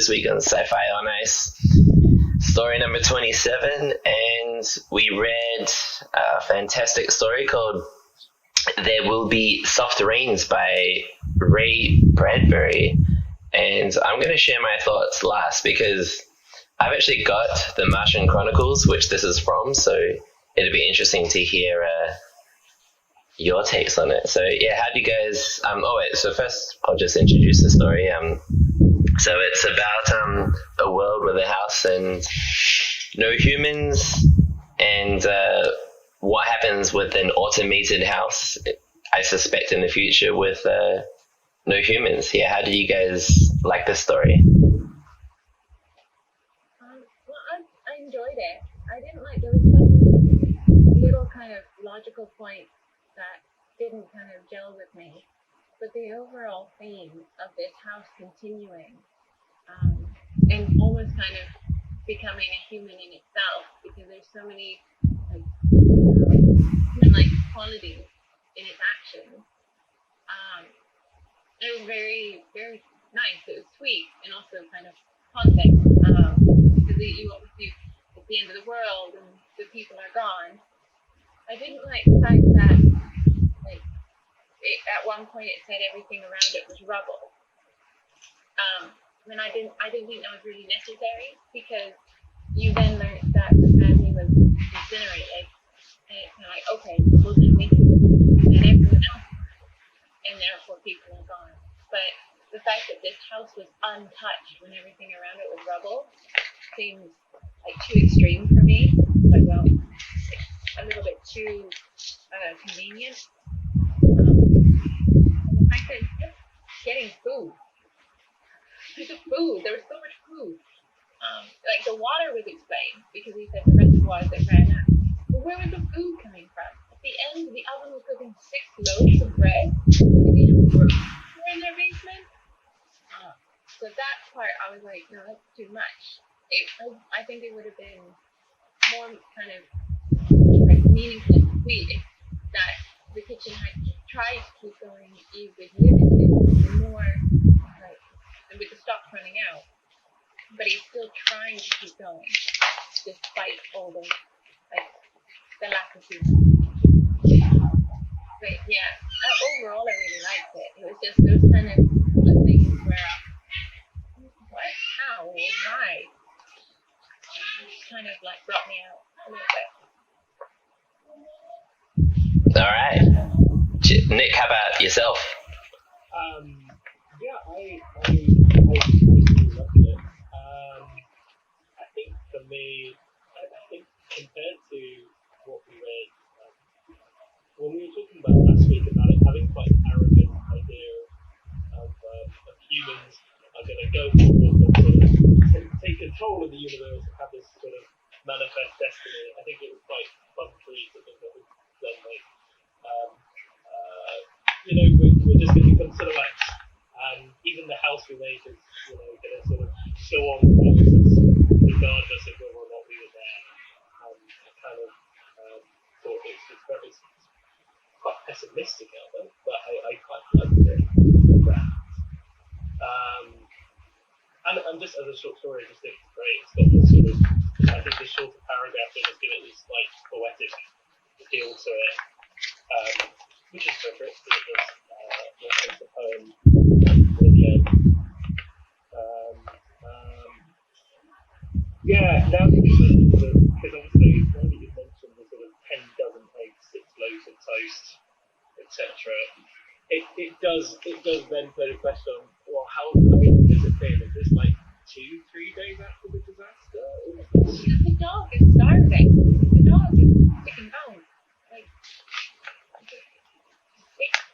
this week on Sci-Fi on Ice. Story number 27, and we read a fantastic story called There Will Be Soft Rains by Ray Bradbury. And I'm going to share my thoughts last because I've actually got the Martian Chronicles, which this is from, so it'll be interesting to hear your takes on it. So yeah, how do you guys? So first I'll just introduce the story. So it's about a world with a house and no humans, and what happens with an automated house. I suspect in the future with no humans. Yeah, how do you guys like this story? I enjoyed it. I didn't like, there was some little kind of logical points that didn't kind of gel with me. But the overall theme of this house continuing and almost kind of becoming a human in itself, because there's so many human-like qualities in its actions. It was very, very nice. It was sweet and also kind of context, because you obviously, it's the end of the world and the people are gone. I didn't like the fact that, like, at one point it said everything around it was rubble. And I didn't think that was really necessary, because you then learned that the family was incinerated, and it's kind of like, okay, well then we can let everyone else, and therefore people are gone. But the fact that this house was untouched when everything around it was rubble seems like too extreme for me. Like, well, a little bit too convenient. And the fact that just getting food. There was so much food. Like the water was explained, because he said the reservoirs that ran out. But where was the food coming from? At the end, the oven was cooking 6 loaves of bread. Did they have a grocery in their basement? So that part, I was like, no, that's too much. I think it would have been more kind of like meaningful and sweet if that the kitchen had tried to keep going with limited and more like with the stock running out, but he's still trying to keep going despite all the the lack of food. But yeah, overall I really liked it. It was just those kind of things where what, how, why, kind of like brought me out a little bit. All right, Nick, how about yourself? Yeah, I really loved it. I think for me, I think compared to what we read, when we were talking about last week about it having quite an arrogant idea of humans are going to go forward and sort of take control of the universe and have this sort of manifest destiny, I think it was quite fun to read something that was then like, we're just going to become silhouettes. And even the house we made is, going to sort of show on regardless of whether or not we were there. I kind of thought it's quite pessimistic out there, but I quite liked it. And just as a short story, I just think it's great. It's got this sort of, I think the shorter paragraph will just give it this like poetic feel to it, which is appropriate because it does reference the poem near the end. Yeah, now because obviously now that you've mentioned the sort of 10 dozen eggs, 6 loaves of toast, etc., it does then put a question on, well, how long has it been? Is this like 2-3 days after the disaster? The dog is starving. The dog is sticking bones. Like,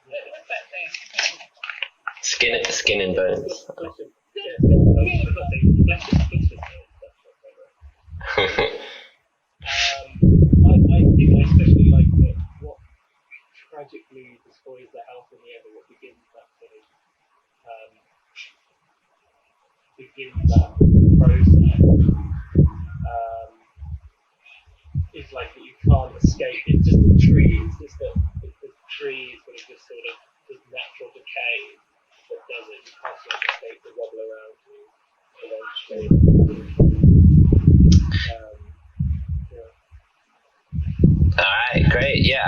what's that thing? Skin and bones. I think I especially like what tragically destroys the house in the end, or what begins that sort of process is like that you can't escape. It's just the trees. It's the trees that are just sort of this natural decay that does it. You can't sort of escape the rubble around you. And then yeah,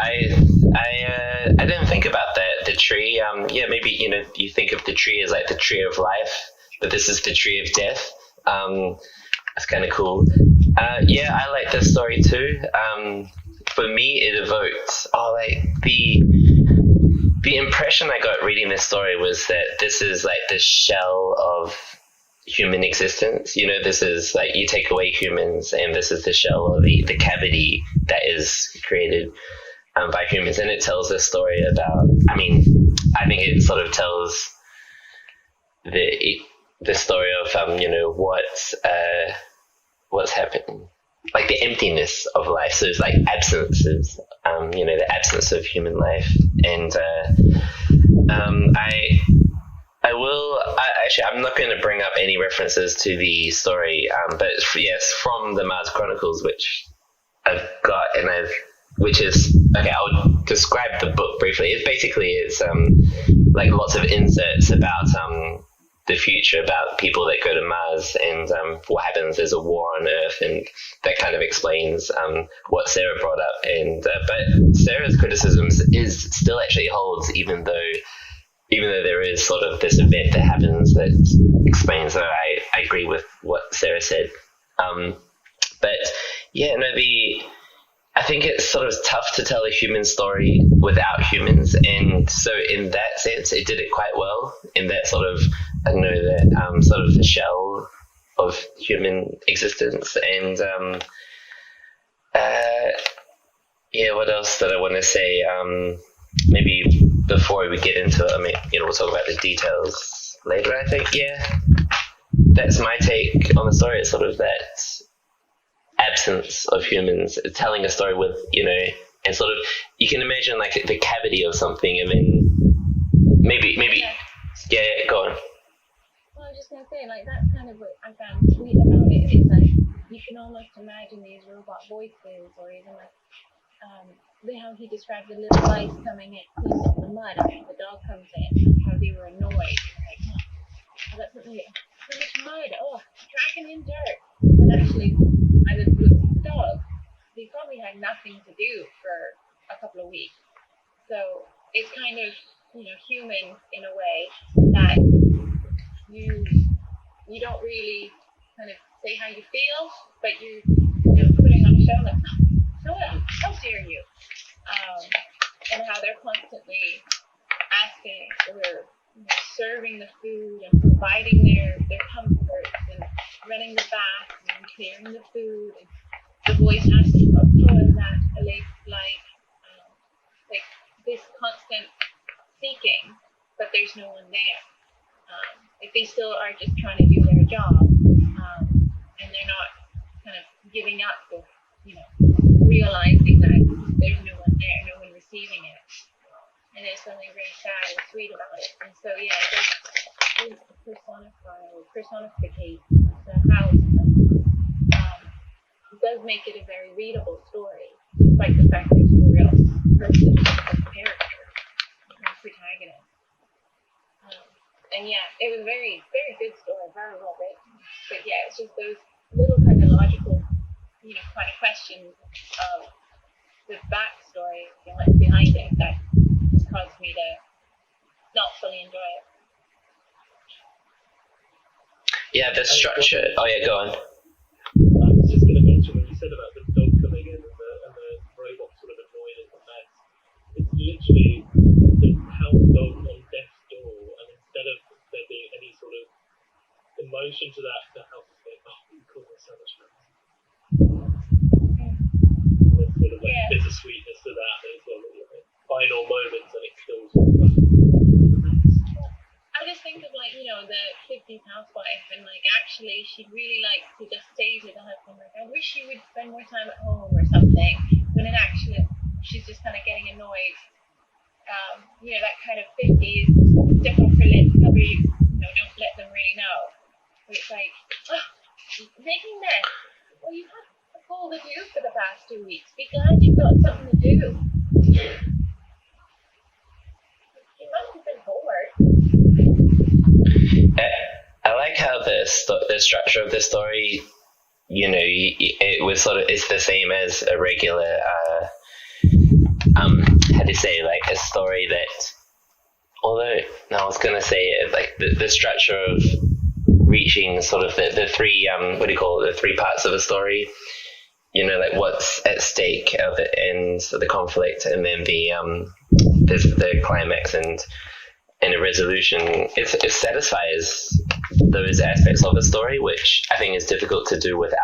I didn't think about that. The tree. Yeah, maybe you think of the tree as like the tree of life, but this is the tree of death. That's kind of cool. Yeah, I like this story too. For me, it evoked like the impression I got reading this story was that this is like the shell of human existence. This is like you take away humans, and this is the shell or the cavity that is created by humans, and it tells this story about. I think it sort of tells the story of what's happening, like the emptiness of life. So it's like absences, the absence of human life, and I'm not going to bring up any references to the story, but yes, from the Mars Chronicles, which I've got, which is okay. I'll describe the book briefly. It's like lots of inserts about the future, about people that go to Mars, and what happens. There's a war on Earth, and that kind of explains what Sarah brought up. And but Sarah's criticisms still actually holds, even though there is sort of this event that happens that explains that. I agree with what Sarah said. But yeah, no, I think it's sort of tough to tell a human story without humans, and so in that sense, it did it quite well. In that sort of, I don't know, that sort of the shell of human existence, and yeah, what else did I want to say? Maybe before we get into it, we'll talk about the details later. I think, yeah, that's my take on the story. It's sort of that absence of humans, telling a story with, and sort of, you can imagine like the cavity of something, and then maybe, yeah, go on. Well, I was just going to say, like, that's kind of what I found sweet about it. It's like, you can almost imagine these robot voices, or even like, how he described the little lights coming in, cleaning up the mud after the dog comes in, and how they were annoyed. Like, oh, that's so much mud, tracking in dirt. But actually, I was with the dog. They probably had nothing to do for a couple of weeks. So it's kind of, human in a way that you don't really kind of say how you feel, but you're putting on a show like, no, how dare you? And how they're constantly asking or serving the food and providing their comforts and running the bath and clearing the food, and the voice asking, what is that a lake like? Like this constant seeking, but there's no one there. Like they still are just trying to do their job, and they're not kind of giving up or realizing that there's no one there, no one receiving it. And there's something very sad and sweet about it. And so, yeah, it does personificate the house. It does make it a very readable story, despite the fact there's no real person or character, no protagonist. And yeah, it was a very, very good story, very well written. But yeah, it's just those little kind of logical, kind of questions of the backstory and what's behind it that just caused me to not fully enjoy it. Yeah, the structure. Oh yeah, go on. I was just going to mention when you said about the dog coming in and the robot sort of annoyed at the mess. It's literally the house dog on death's door, and instead of there being any sort of emotion to that, the house is going, you caused me so much mess. There's sort of like bittersweetness to that. There's sort of final moments, and it kills all that. I just think of like, the 50s housewife, and like actually she'd really like to just say to the husband, like, I wish you would spend more time at home or something, when in actually she's just kind of getting annoyed. That kind of 50s stick up her lips, cover you, don't let them really know. But it's like, making this, well, you have all to do for the past 2 weeks. Be glad you've got something to do. You must have been bored. I like how the structure of the story, it was sort of, it's the same as a regular how do you say, like a story that, although, no, I was going to say like the structure of reaching sort of the three, what do you call it, the three parts of a story, like what's at stake at the end of the conflict, and then there's the climax and a resolution. It satisfies those aspects of the story, which I think is difficult to do without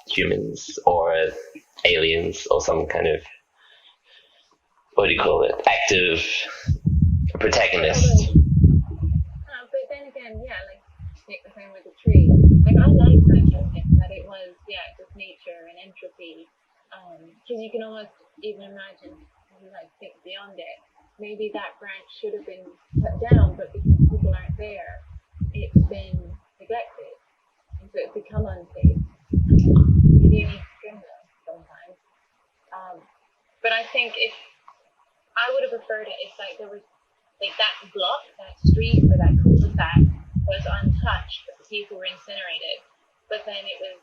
humans or aliens or some kind of, what do you call it, active protagonist. But then again, like the same with the tree. Like I like that concept that it was just nature and entropy. Because you can almost even imagine, like think beyond it. Maybe that branch should have been cut down, but because people aren't there, it's been neglected, and so it's become unsafe. Maybe you need to trim them sometimes. But I think if I would have preferred it if like there was like that block, that street, or that cul-de-sac was untouched, but the people were incinerated. But then it was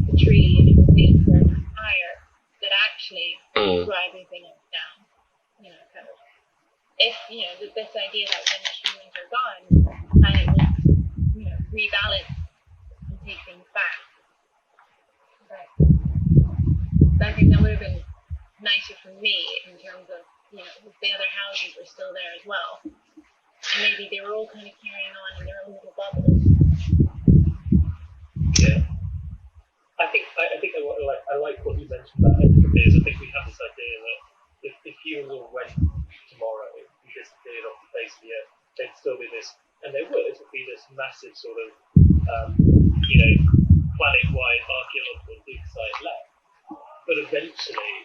the tree and it was nature and the fire that actually brought everything else down. Kind of. If this idea that when the humans are gone, kind of rebalance and take things back. But I think that would have been nicer for me in terms of if the other houses were still there as well, and maybe they were all kind of carrying on in their own little bubbles. Yeah, I think I like what you mentioned about entropy. Is I think we have this idea that if humans all went tomorrow and disappeared off the face of the earth, there'd still be this, and there would be this massive sort of planet-wide archaeological dig site left. But eventually,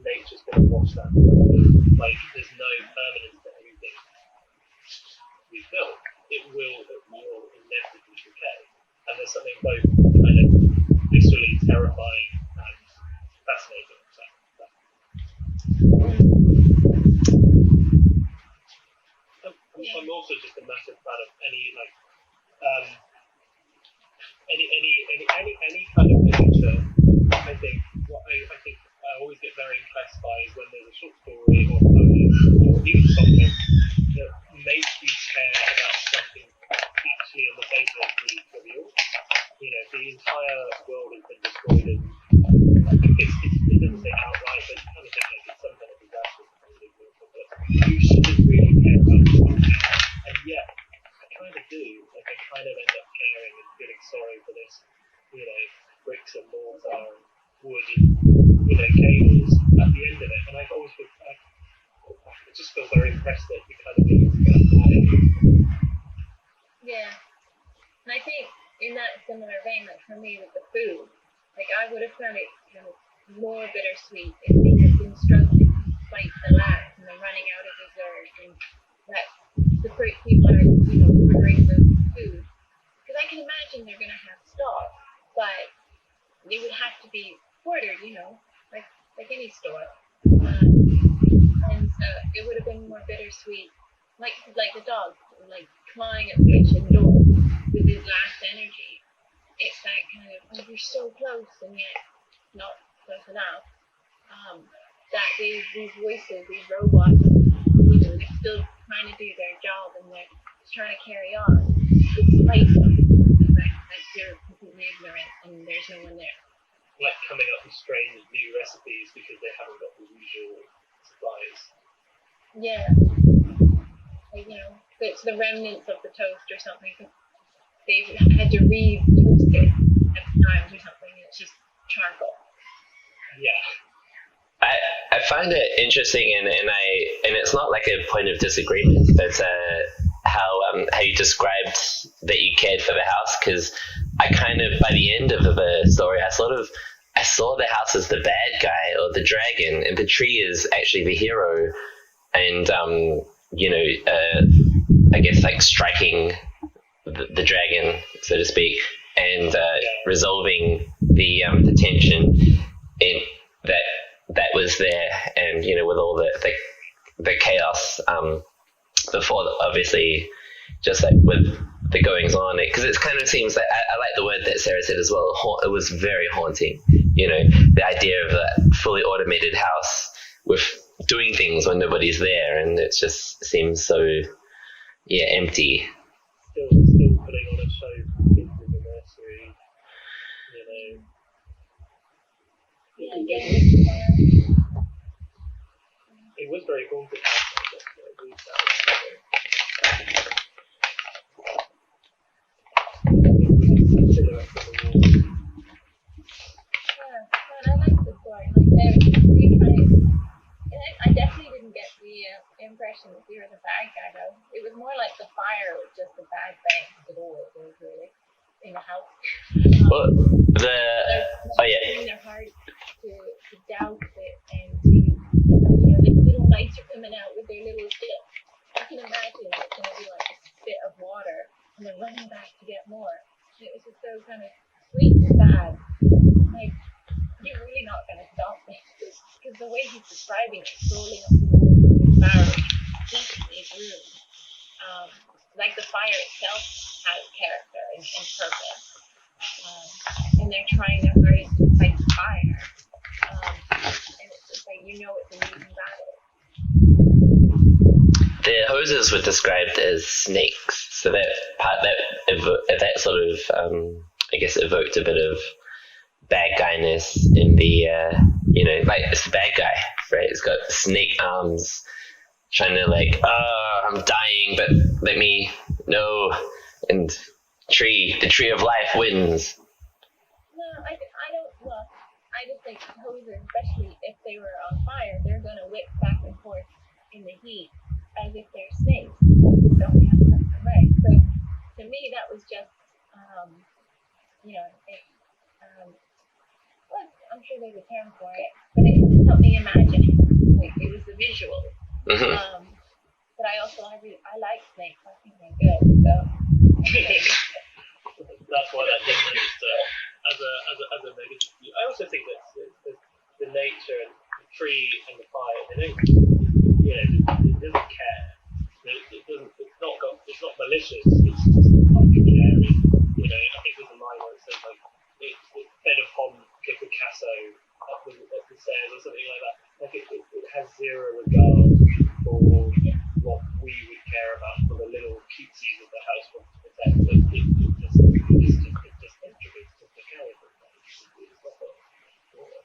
nature's going to wash that away. Like there's no permanence to anything we built. It will inevitably decay. And there's something both kind of viscerally terrifying and fascinating about that. I'm also just a massive fan of any kind of literature. I think I always get very impressed by is when there's a short story or poem or even something that makes you care about something actually on the face of it really trivial. The entire world has been destroyed, and it doesn't say outright, but you kind of think like it's some kind of disaster. You shouldn't really care about it. And yet, I kind of do. Like I kind of end up caring and feeling sorry for this, bricks and mortar and wood and cables at the end of it. And I've always been, I just feel very impressed that you kind of need to go away. Yeah. And I think in that similar vein, like for me with the food, like I would have found it kind of more bittersweet if they had been struggling to fight the lack and they're running out of reserves, and that the people are, ordering the food. Because I can imagine they're going to have stock, but it would have to be ordered, like any store. And so it would have been more bittersweet, like the dog, like clawing at the kitchen door with his last energy. It's that kind of, you're so close and yet not close enough. That these voices, these robots, they're still trying to do their job and they're trying to carry on despite that you're completely ignorant and there's no one there. Like coming up with strange new recipes because they haven't got the usual supplies. Yeah. Like, it's the remnants of the toast or something. They've had to re-toast it at times or something. It's just charcoal. Yeah. I find it interesting, and it's not like a point of disagreement, but how you described that you cared for the house, because I kind of, by the end of the story, I saw the house as the bad guy or the dragon, and the tree is actually the hero, and I guess like striking the dragon, so to speak, and resolving the tension in that was there, and with all the chaos before, obviously, just like with the goings on, because it kind of seems like I like the word that Sarah said as well. It was very haunting. The idea of that fully automated house with doing things when nobody's there, and it just seems so empty. Still putting on a show for kids in the nursery, you know. It was very haunted. And I like the story. I definitely didn't get the impression that you were the bad guy, though. It was more like the fire was just a bad thing to do with it, really, in the house. They're hard to doubt it, and to, the little lights are coming out with their little stick. I can imagine it's going to be like a spit of water, and then running back to get more. And it was just so kind of sweet and sad. Like, you're really not going to stop me. Because the way he's describing it, rolling up the barrel, each in his room. Like the fire itself has character and purpose. And they're trying their hardest to fight the fire. And it's just like, it's a losing battle. The hoses were described as snakes, so that sort of I guess evoked a bit of bad guyness in the like it's the bad guy, right? It's got snake arms, trying to I'm dying, but let me know. And the tree of life wins. No, I don't. Well, I just think hoses, especially if they were on fire, they're gonna whip back and forth in the heat as if they're snakes. Don't have to legs. So to me, that was just well, I'm sure there's a term for it, but it helped me imagine it. Like, it was the visual. Mm-hmm. But I like snakes. I think they're good. So that's why that didn't used as a negative view. I also think that the nature and the tree and the fire, they don't, it doesn't care. It doesn't. It's not malicious. It's just uncaring. I think there's a line where it says it fed upon Picasso up the stairs or something like that. Like it has zero regard for what we would care about, for the little cutesies of the house want to protect. It just intrigues just the character.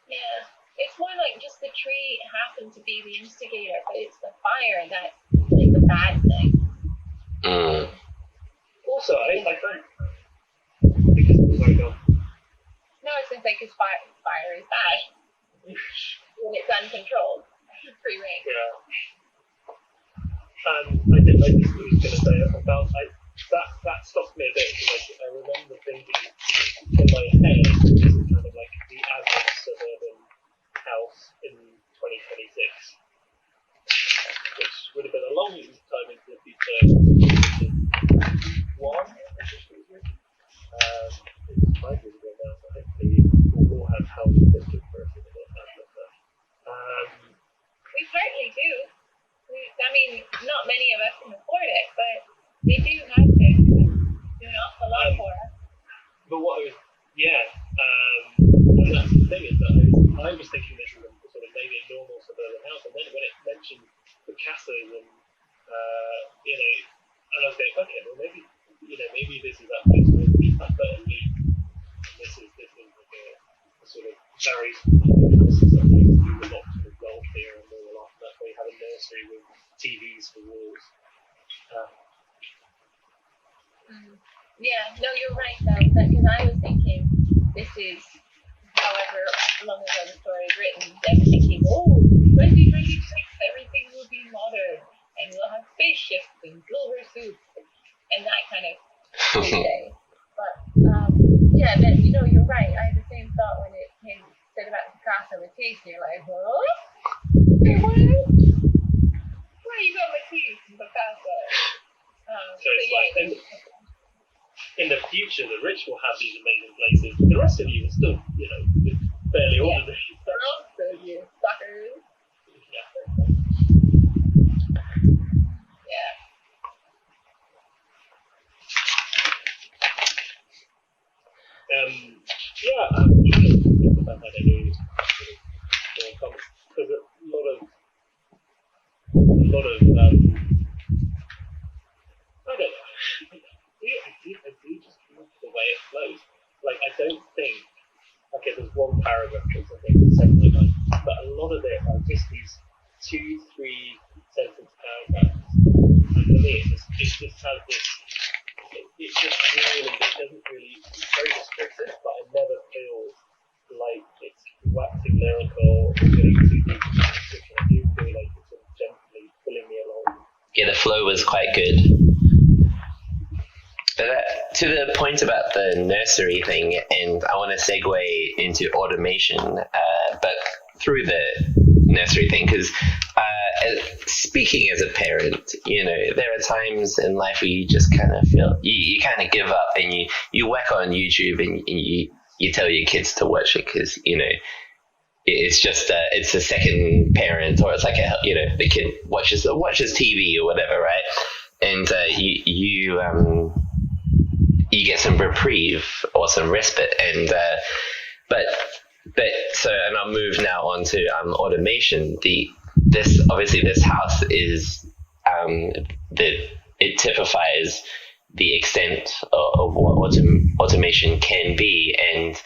Yeah, it's more like just the tree happened to be the instigator, but it's the fire that's like the bad thing. Also, I find because no, it's just like fire is bad when it's uncontrolled. Free reign. Yeah. I just was going to say about that stopped me a bit because I remember thinking in my head this is kind of like the average suburban house in 2026, which would have been a long time into the future. One, it's 5 years ago now, so hopefully we'll have housing district for us in the We partly do. Not many of us can afford it, but we do have to do an awful lot for us. But what I was, and that's the thing is that I was thinking this was a sort of maybe a normal suburban house, and then when it mentioned Picasso's and and I was going, okay, well maybe this is actually sort of a better leap. This is like a sort of very house that sometimes do a lot sort of wealthier and more a lot. That's why you have a nursery with TVs for walls. Yeah, no, you're right though, because I was thinking this is however long ago the story is written, them thinking, 2026, everything will be modern, and we'll have spaceships and silver suits, and that kind of day. But, then, you're right, I had the same thought when it said about Picasso with Matisse, and you're like, Wait, what? Where you got Matisse and Picasso? So it's like, in the future, the rich will have these amazing places. The rest of you are still, fairly ordinary. The rest of you suckers. Yeah. I'm trying to think about how they do more comments. Because a lot of lot of I don't know. I do just love the way it flows. Like, I don't think, okay, there's one paragraph which I think is secondly done, but a lot of it are just these 2-3 sentence paragraphs. And for me, it just has this. It just really, it doesn't really, it's very descriptive, but I never feel like it's waxing lyrical or getting too deep into the description. I do feel like it's sort of gently pulling me along. Yeah, the flow was quite good. But to the point about the nursery thing, and I want to segue into automation, but through the nursery thing, because speaking as a parent, there are times in life where you just kind of feel, you kind of give up, and you whack on YouTube and you tell your kids to watch it because, it's just, it's a second parent, or it's like, the kid watches TV or whatever, right? And you get some reprieve or some respite, and and I'll move now on to automation. This house is it typifies the extent of what automation can be, and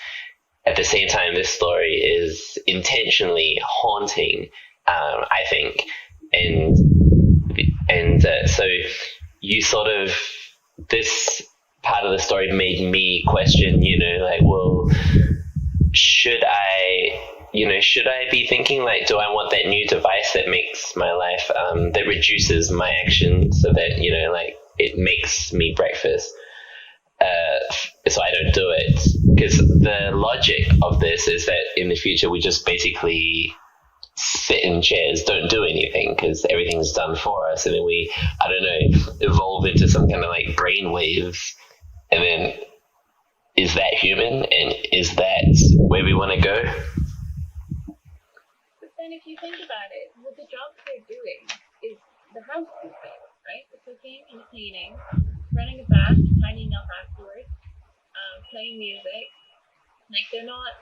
at the same time, this story is intentionally haunting, I think, and so you sort of, this part of the story made me question, well, should I be thinking, like, do I want that new device that makes my life, that reduces my action so that, like, it makes me breakfast, so I don't do it? Because the logic of this is that in the future we just basically sit in chairs, don't do anything because everything's done for us, and then we, I don't know, evolve into some kind of like brain waves. And then, is that human? And is that where we want to go? But then if you think about it, what the jobs they're doing is the housekeeping, right? The cooking and the cleaning, running a bath, tidying up afterwards, playing music. Like, they're not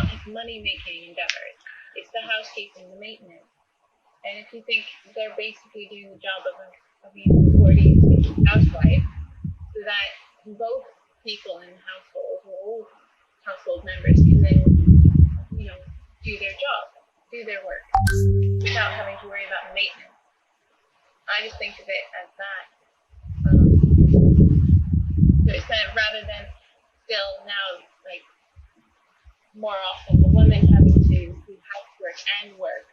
like money-making endeavors. It's the housekeeping, the maintenance. And if you think they're basically doing the job of a 40s, 50s housewife, so that both people in the household, or all household members, can then, do their job, do their work, without having to worry about maintenance. I just think of it as that. So it's kind of, rather than still now, like, more often the women having to do housework and work.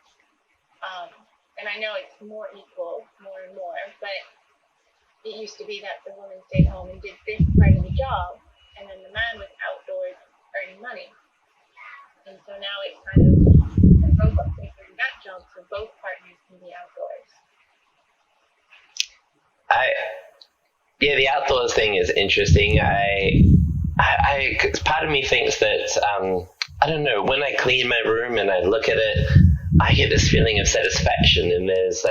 And I know it's more equal, more and more, but it used to be that the woman stayed home and did this part of the job, and then the man was outdoors earning money. And so now it's kind of a robot doing that job, so both partners can be outdoors. The outdoors thing is interesting. Part of me thinks that, I don't know, when I clean my room and I look at it, I get this feeling of satisfaction, and there's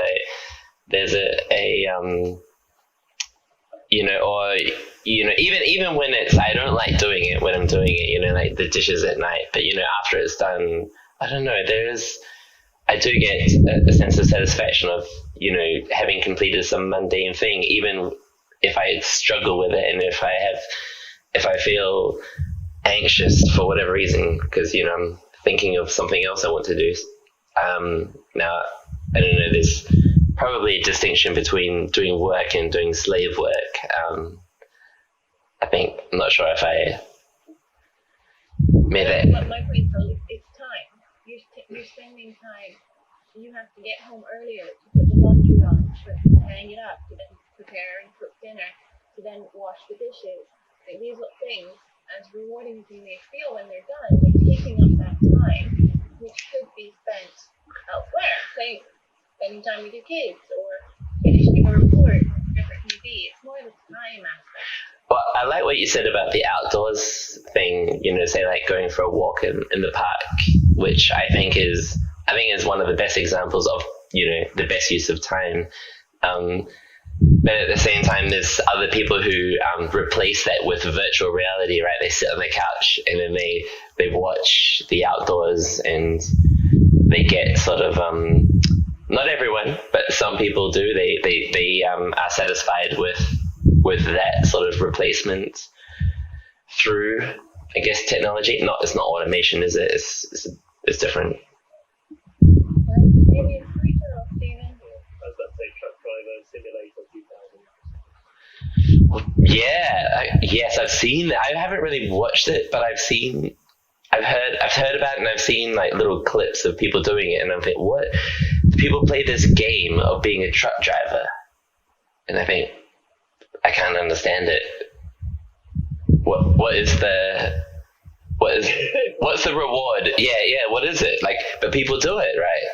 even when it's, I don't like doing it when I'm doing it, like the dishes at night, but after it's done, I don't know, I do get a sense of satisfaction of, having completed some mundane thing, even if I struggle with it, and if I feel anxious for whatever reason, because, I'm thinking of something else I want to do. Now, I don't know, there's probably a distinction between doing work and doing slave work. I'm not sure if I made that. But my point is, it's time. You're spending time. You have to get home earlier to put the laundry on, to hang it up, to then prepare and cook dinner, to then wash the dishes. Like, these little things, as rewarding as you may feel when they're done, they're taking up that time, which could be spent elsewhere. Say, spending time with your kids, or finishing a report, whatever it may be. It's more the time aspect. Well, I like what you said about the outdoors thing, say like going for a walk in the park, which I think is one of the best examples of, the best use of time. But at the same time, there's other people who replace that with virtual reality, right? They sit on the couch and then they watch the outdoors, and they get sort of Not everyone, but some people do. They are satisfied with that sort of replacement through, I guess, technology. It's not automation, is it? It's different. Maybe it's free-for-all, Steven. As that say truck driver simulator 2000. Yeah, yes, I've seen that. I haven't really watched it, but I've heard about it, and I've seen like little clips of people doing it, and I'm thinking, what? People play this game of being a truck driver, and I think I can't understand it. What's the reward? Yeah. What is it like? But people do it, right?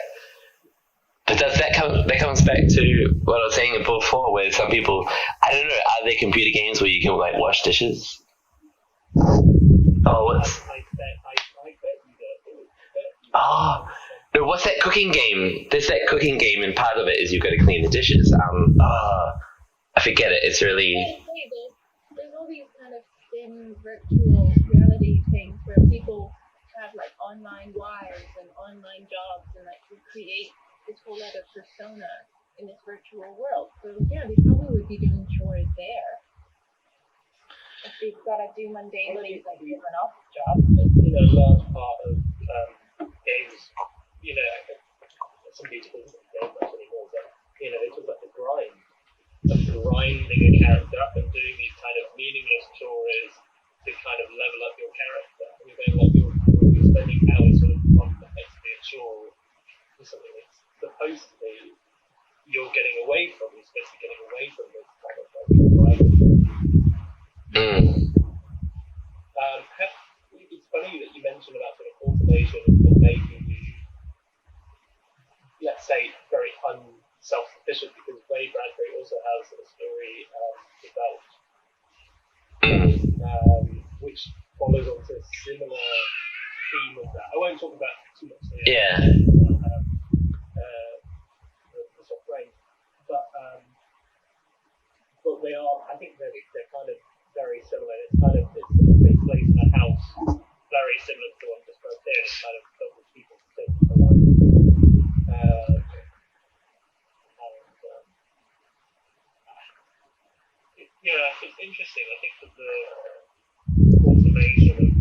But that comes back to what I was saying before, where some people, I don't know, are there computer games where you can like wash dishes? Oh, what's? I bet you do. Oh, no, what's that cooking game? There's that cooking game, and part of it is you've got to clean the dishes. I forget it. It's really. There's all these kind of sim virtual reality things where people have like online wives and online jobs and like you create this whole other persona in this virtual world. So yeah, they probably would be doing chores there. If they've got to do mundane things like give an office job. Large part of games, some beautiful games actually was that, they talk about the grind of grinding a character up and doing these kind of meaningless chores to kind of level up your character. And you're going like you're spending hours sort of on effectively a chore for something that's supposed to be you're getting away from. You're supposed to be getting away from this kind of grinding. It's funny that you mentioned about sort of automation and making you, let's say, very self-sufficient, because Ray Bradbury also has a story developed, which follows on to a similar theme of that. I won't talk about too much here. The soft brain, but they are. I think they're kind of very similar. It takes place in a house very similar to the one described here. It's kind of filled with people sitting for life. It's interesting. I think that the automation of,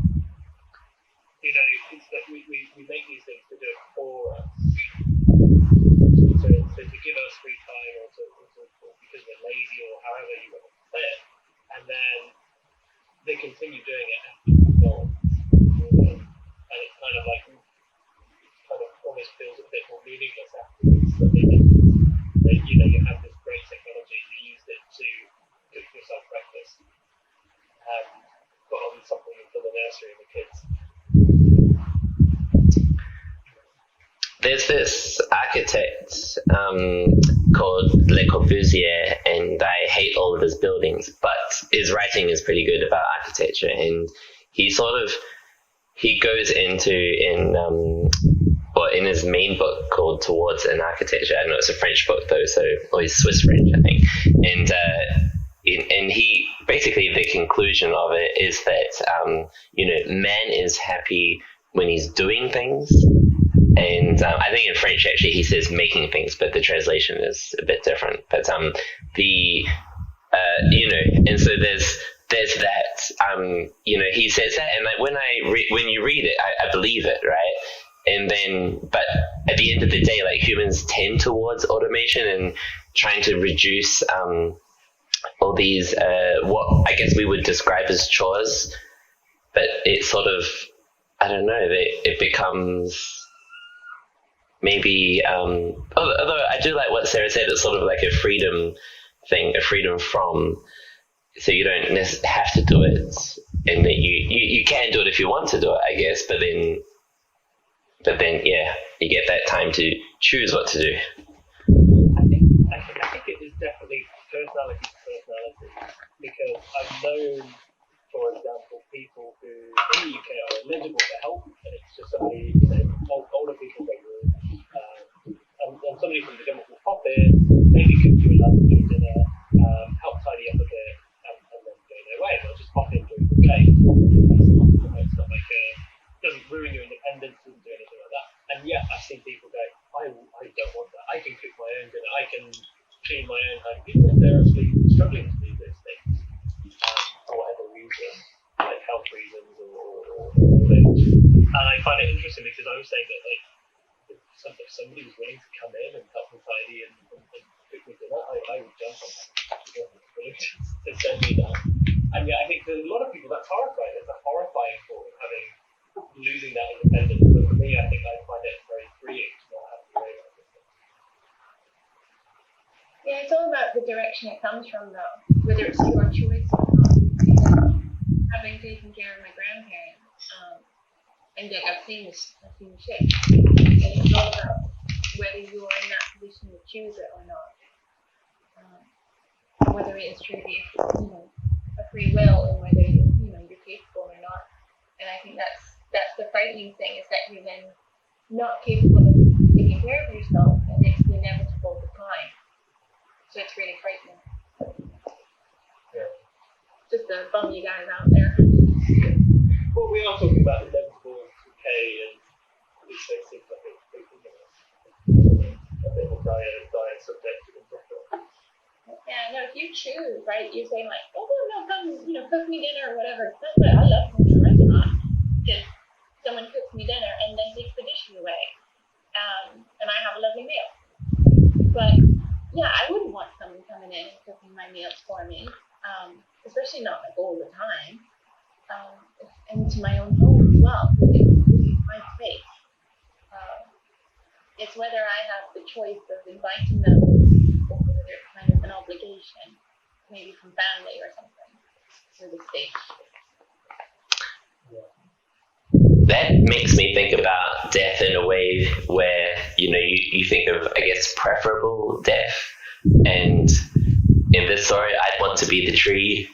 it's that we make these things to do it for us, to give us free time, or because we're lazy, or however you want to say it, and then they continue doing it after we're gone. And it's kind of like, almost feels a bit more meaningless afterwards. That you have this great technology, you used it to cook yourself breakfast, and got on something for the nursery and the kids. There's this architect called Le Corbusier, and I hate all of his buildings, but his writing is pretty good about architecture, and he goes into in his main book called Towards an Architecture. I know it's a French book though, or he's Swiss French, I think, and he basically, the conclusion of it is that man is happy when he's doing things. And I think in French, actually, he says making things, but the translation is a bit different. But and so there's that, he says that, and like when you read it, I believe it, right? And then, but at the end of the day, like humans tend towards automation and trying to reduce all these what I guess we would describe as chores, but it sort of, I don't know, it becomes. Maybe, although I do like what Sarah said, it's sort of like a freedom thing, a freedom from, so you don't have to do it, and that you can do it if you want to do it, I guess, but then, yeah, you get that time to choose what to do. I think it is definitely personality to personality, because I've known, for example, people who in the UK are eligible for help, and it's just somebody, older people they will, and somebody from the government will pop in, maybe cook you a lunch or dinner, help tidy up a bit, and then go their way. They'll just pop in during the day. It's not like doesn't ruin your independence, doesn't do anything like that. And yet I've seen people go, I don't want that. I can clean my own home, even if they're actually struggling to do those things, for whatever reason, like health reasons or things. And I find it interesting because I was saying that like if somebody was willing to come in and help me tidy and cook me dinner, I would jump on that. Willing to send me that. And yeah, I think for a lot of people that's horrifying. It's a horrifying thought of losing that independence. But for me, I think I find it very freeing to not have to worry about this. Yeah, it's all about the direction it comes from, though. Whether it's your choice or not. Because having taken care of my grandparents, and yet I've seen the shit. And it's all about whether you're in that position to choose it or not. Whether it is truly, a free will, and whether you're capable or not. And I think that's the frightening thing, is that you're then not capable of taking care of yourself, and it's the inevitable decline. So it's really frightening. Yeah. Just to bum you guys out there. Well, we are talking about inevitable decay, and it seems like a bit of a dire subject to consider. Yeah, no, if you choose, right, you're saying like, oh no, come, cook me dinner or whatever. That's what I love going to a restaurant, because someone cooks me dinner and then takes the dishes away, and I have a lovely meal. But yeah, I wouldn't want someone coming in and cooking my meals for me, especially not like all the time, and to my own home as well, because it's my space. It's whether I have the choice of inviting them, or whether it's kind of an obligation, maybe from family or something, or the state. That makes me think about death in a way where, you think of, I guess, preferable death. And in this story, I'd want to be the tree,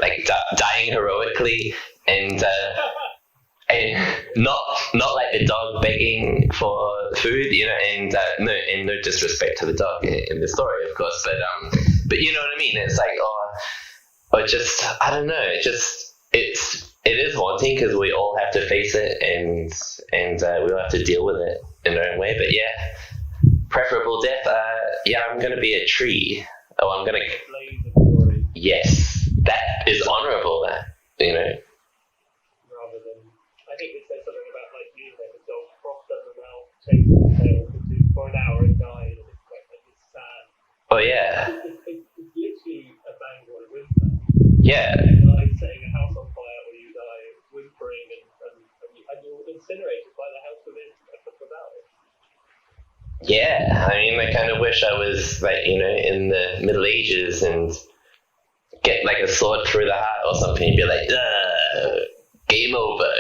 like dying heroically, and not like the dog begging for food, and no disrespect to the dog in the story, of course, but you know what I mean. It's like, or just, I don't know, it is haunting because we all have to face it, and we all have to deal with it in our own way. But yeah, preferable death. I'm gonna be a tree. I'm gonna. Yes, that is honorable. Rather than, I think it says something about like the dog crossed over the mouth, chasing the tail for an hour and died, and it's quite like it's sad. Oh yeah. It's literally a bang or a whimper. Yeah. Like setting a house on fire where you die, whimpering, and you're incinerated by the house within a couple of hours. Yeah, I mean, I kind of wish I was like, in the Middle Ages and get like a sword through the heart or something and be like, game over.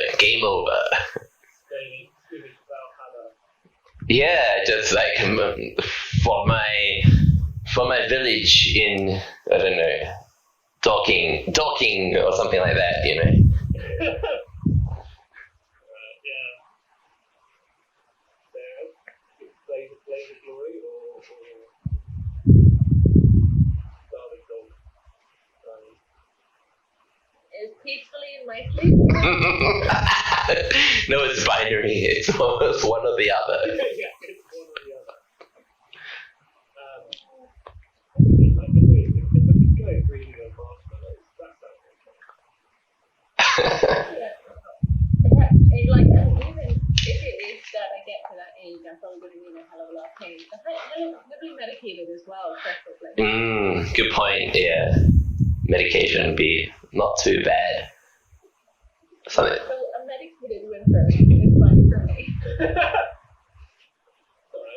Yeah, just like for my village in, I don't know, Dorking or something like that, Yeah. Blaze of glory or Darling Dog. Is peacefully in my sleep? No, it's binary. It's almost one or the other. Yeah, it's one or the other. If I could go breathing on marshmallows, that sounds okay. Yeah. Even if it is that I get to that age, I'm probably going to need a hell of a lot of pain. Heavily medicated as well, preferably. Good point. Yeah, medication would be not too bad. Something. So a medicated whimper is fine for me. Sorry, I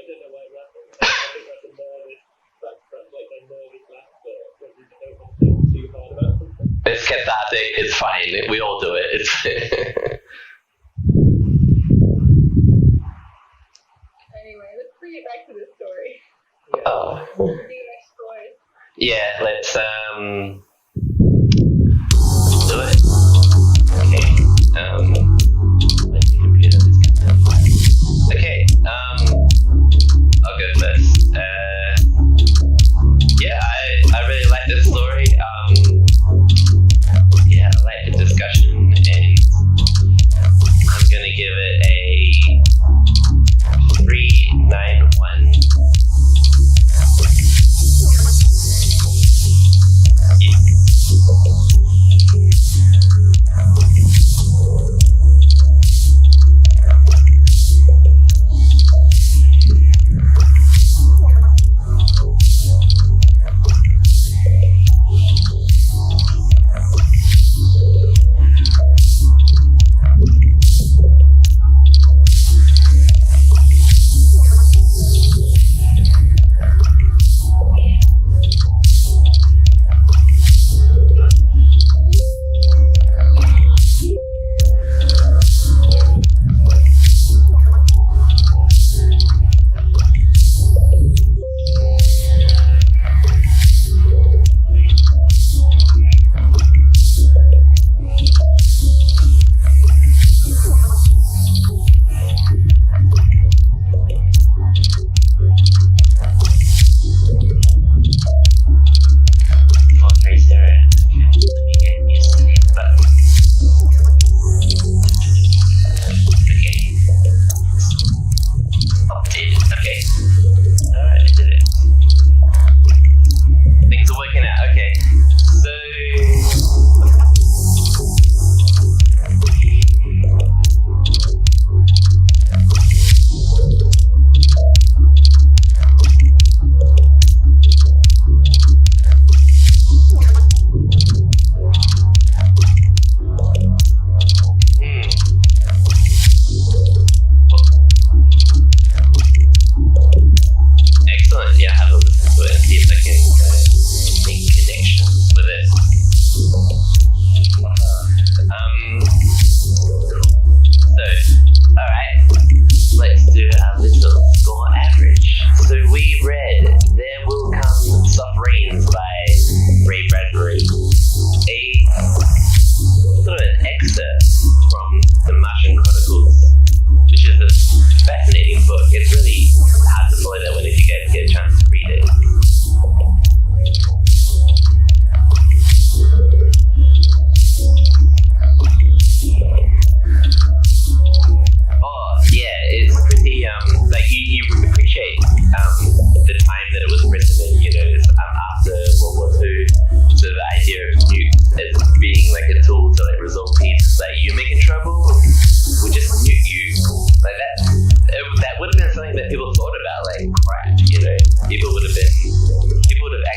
don't know why I'm laughing. I think that's a nervous, that's like a nervous laughter when you don't want to think too hard about something. It's cathartic. It's fine. We all do it. Anyway, let's bring it back to the story. Yeah. Oh. Do our stories. Yeah, let's do it. Okay. My computer is kind of fine. Okay. I'll go first. Yeah, I really like this story. Yeah, I like the discussion, and I'm gonna give it a 391. people would have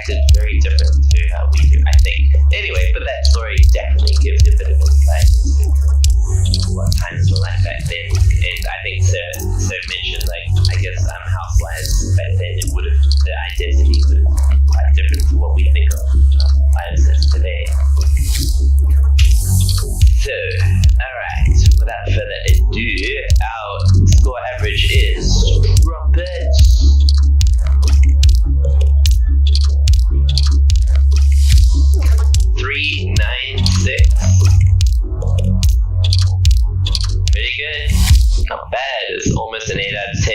acted very different to how we do, I think. Anyway, but that story definitely gives you a bit of insight into what times were like back then. And I think Sir mentioned, like, I guess housewives back then, the identity would have been quite different to what we think of wives as today. So, alright, without further ado, our score average is Robert. 396. Pretty good. Not bad. It's almost an 8 out of 10.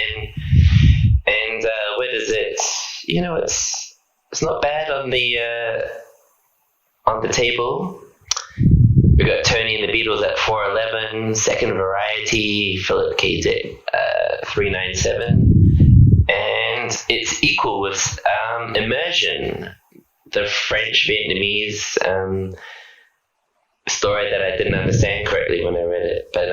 And where does it? You know, it's not bad on the table. We got Tony and the Beatles at 411. Second Variety, Philip K. Dick, 397. And it's equal with Immersion, the French Vietnamese story that I didn't understand correctly when I read it, but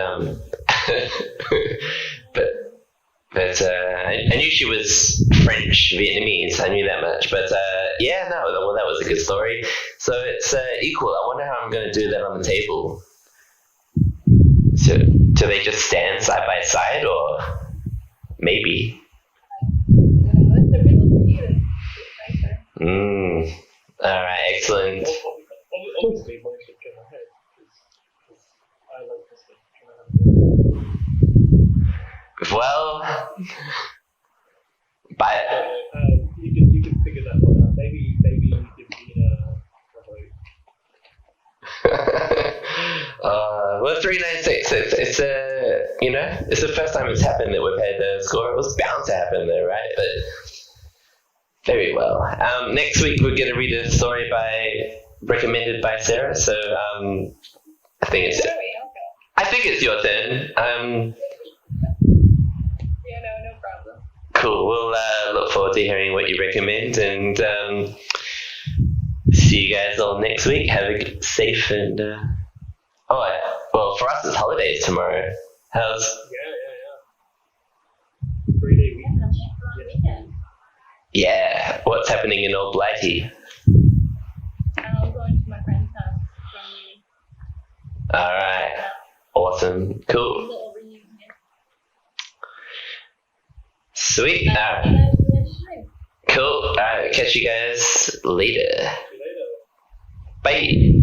I knew she was French Vietnamese. I knew that much, but that was a good story. So it's equal. I wonder how I'm going to do that on the table. So do they just stand side by side, or maybe? It's a riddle for you. All right, excellent. Obviously, mine should go ahead because I like this thing. Well, but you can figure that one out. Maybe you give me a vote. Well, 396. It's it's the first time it's happened that we've had a score. It was bound to happen though, right? But very well. Next week we're going to read a story recommended by Sarah. So I think it's your turn. No problem. Cool. We'll look forward to hearing what you recommend, and see you guys all next week. Have a safe and well, for us it's holidays tomorrow. How's? Yeah. 3-day weekend. Yeah. What's happening in Old Blighty? I'm going to my friend's house from uni. All right. Awesome. Cool. Little reunion. Sweet. All right. Cool. All right. Catch you guys later. See you later. Bye.